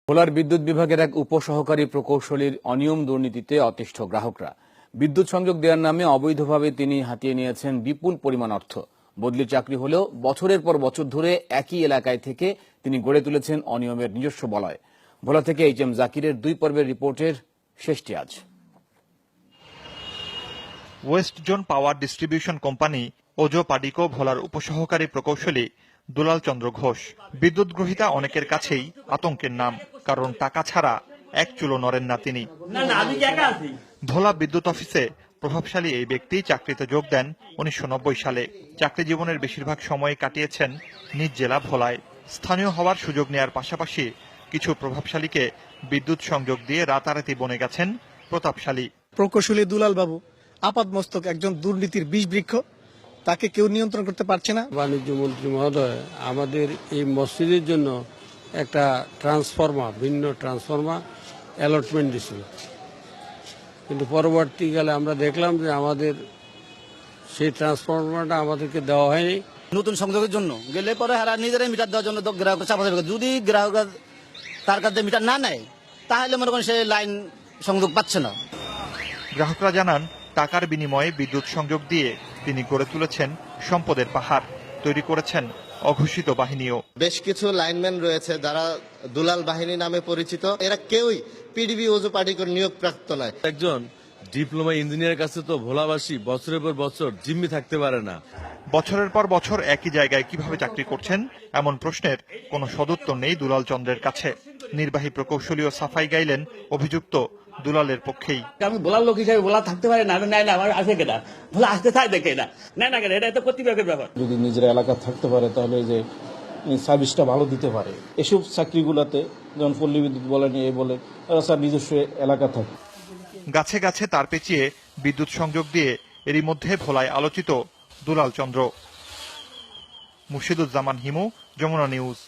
ভোলার বিদ্যুৎ বিভাগের এক উপসহকারী প্রকৌশলীর অনিয়ম দুর্নীতিতে অতিষ্ঠ গ্রাহকরা। বিদ্যুৎ সংযোগ দেওয়ার নামে অবৈধভাবে তিনি হাতিয়ে নিয়েছেন বিপুল পরিমাণ অর্থ। বদলির চাকরি হলেও বছরের পর বছর ধরে একই এলাকায় থেকে তিনি গড়ে তুলেছেন অনিয়মের নিজস্ব বলয়। ভোলা থেকে এইচ.এম. জাকিরের 2 পর্বের রিপোর্টের শেষটি আজ। West zone power distribution company ওজো পাডিকো ভোলার উপসহকারী প্রকৌশলী দুলাল চন্দ্র ঘোষ। বিদ্যুৎ গ্রহীতা অনেকের কাছেই আতঙ্কের নাম, কারণ টাকা ছাড়া এক চুলো নড়েন না তিনি। ভোলা বিদ্যুৎ অফিসে প্রভাবশালী এই ব্যক্তি চাকরিতে যোগ দেন 1990 সালে। চাকরি জীবনের বেশিরভাগ সময় কাটিয়েছেন নিজ জেলা ভোলায়। স্থানীয় হওয়ার সুযোগ নেয়ার পাশাপাশি কিছু প্রভাবশালীকে বিদ্যুৎ সংযোগ দিয়ে রাতারাতি বনে গেছেন প্রতাপশালী। প্রকৌশলী দুলাল বাবু আপাতমস্তক একজন দুর্নীতির বিষ বৃক্ষ, তাকে কেউ নিয়ন্ত্রণ করতে পারছে না। বাণিজ্য মন্ত্রী মহোদয় আমাদের এই মসজিদের জন্য একটা ভিন্ন ট্রান্সফরমার অ্যালটমেন্ট দিছিল, কিন্তু পরবর্তীকালে আমরা দেখলাম যে আমাদের সেই ট্রান্সফরমারটা আমাদেরকে দেওয়া হয়নি। নতুন সংযোগের জন্য গেলে পরে হারা নিজেরাই মিটার দেওয়ার জন্য গ্রাহকের চাপা দেবে। যদি গ্রাহক তার কাছে মিটার না নেয় তাহলে মনে করেন সে লাইন সংযোগ পাচ্ছে না। গ্রাহকরা জানান, টাকার বিনিময়ে বিদ্যুৎ সংযোগ দিয়ে তিনি গড়ে তুলেছেন সম্পদের পাহাড়, তৈরি করেছেন অঘোষিত বাহিনীও। বেশ কিছু লাইনম্যান রয়েছে যারা দুলাল বাহিনী নামে পরিচিত। এরা কেউই পিডিবি ওজো পাডিকোর নিয়োগপ্রাপ্ত নয়। একজন ডিপ্লোমা ইঞ্জিনিয়ারের কাছে তো ভোলাবাসী বছরের পর বছর জিম্মি থাকতে পারে না। বছরের পর বছর একই জায়গায় কিভাবে চাকরি করছেন, এমন প্রশ্নের কোনো সদুত্তর নেই দুলাল চন্দ্রের কাছে। নির্বাহী প্রকৌশলীও সাফাই গাইলেন অভিযুক্ত দুলালের পক্ষেই। আমি ভোলার লোক হিসেবে ভোলা থাকতে পারে না, নেয় না, আমার আসে কেনা ভোলা আসতে চাই দেখে না, নেয় না কেন, এটা তো কর্তৃপক্ষের ব্যাপার। যদি নিজের এলাকা থাকতে পারে তাহলে যে সার্ভিসটা ভালো দিতে পারে। এসব চাকরিগুলোতে যেমন পল্লী বিদ্যুৎ বলেন, এ বলে স্যার নিজস্ব এলাকা থাকে। গাছে গাছে তার পেঁচিয়ে বিদ্যুৎ সংযোগ দিয়ে এরই মধ্যে ভোলায় আলোচিত দুলাল চন্দ্র। মুর্শিদুজ্জামান হিমু, যমুনা নিউজ।